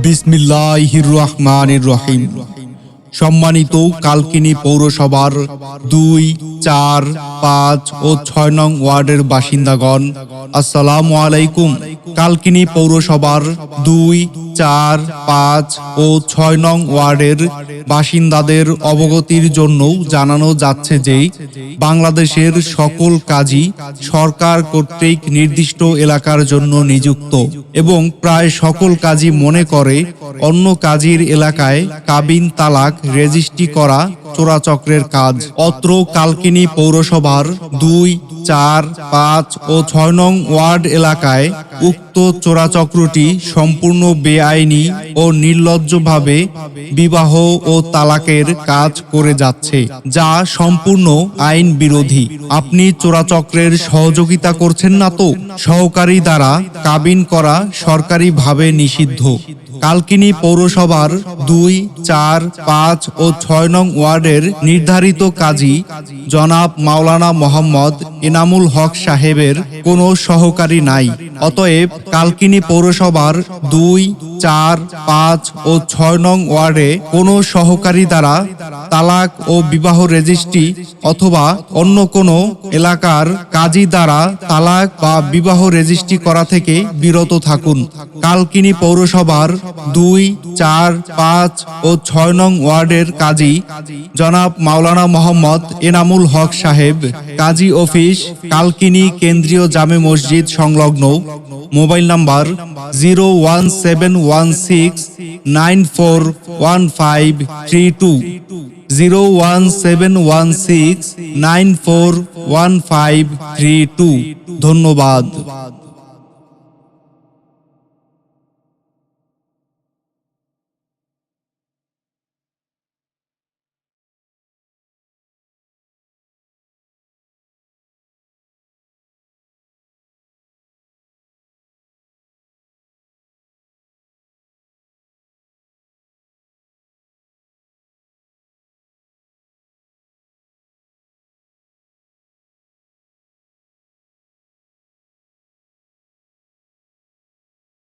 বিসমিল্লাহির রহমানির রহিম। সম্মানিত কালকিনি পৌরসভার ২, ৪, ৫ ও ৬ নং ওয়ার্ডের বাসিন্দাগণ, আসসালামু আলাইকুম। কালকিনি পৌরসভার ২, ৪, ৫ ও ৬ নং ওয়ার্ডের বাসিন্দাদের অবগতির জন্য জানানো যাচ্ছে যে বাংলাদেশের সকল কাজী সরকার কর্তৃক নির্দিষ্ট এলাকার জন্য নিযুক্ত এবং প্রায় সকল কাজী মনে করে অন্য কাজীর এলাকায় কাবিন তালাক রেজিস্ট্রি করা চোরাচক্রের কাজ। অত্র কালকিনি পৌরসভার ২, ৪, ৫ ও ৬ নং ওয়ার্ড এলাকায় উক্ত চোরাচক্রটি সম্পূর্ণ বেআইনি ও নির্লজ্জভাবে বিবাহ ও তালাকের কাজ করে যাচ্ছে, যা সম্পূর্ণ আইন বিরোধী। আপনি চোরাচক্রের সহযোগিতা করছেন না তো? সহকারী দ্বারা কাবিন করা সরকারিভাবে নিষিদ্ধ। কালকিনি পৌরসভার ২, ৪, ৫ ও ৬ নং ওয়ার্ডের নির্ধারিত কাজী জনাব মাওলানা মোহাম্মদ এনামুল হক সাহেবের কোনো সহকারী নাই। অতএব কালকিনি পৌরসভার ২, ৪, ৫ ও ৬ নং ওয়ার্ডে কোনো সহকারী দ্বারা তালাক ও বিবাহ রেজিস্ট্রি অথবা অন্য কোনো এলাকার কাজী দ্বারা তালাক বা বিবাহ রেজিস্ট্রি করা থেকে বিরত থাকুন। কালকিনি পৌরসভার ২, ৪, ৫ ও ৬ নং ওয়ার্ডের কাজী জনাব মাওলানা মোহাম্মদ এনামুল হক সাহেব, কাজী অফিস, কালকিনি কেন্দ্রীয় জামে মসজিদ সংলগ্ন। Mobile number 01716941532, 01716941532। ধন্যবাদ।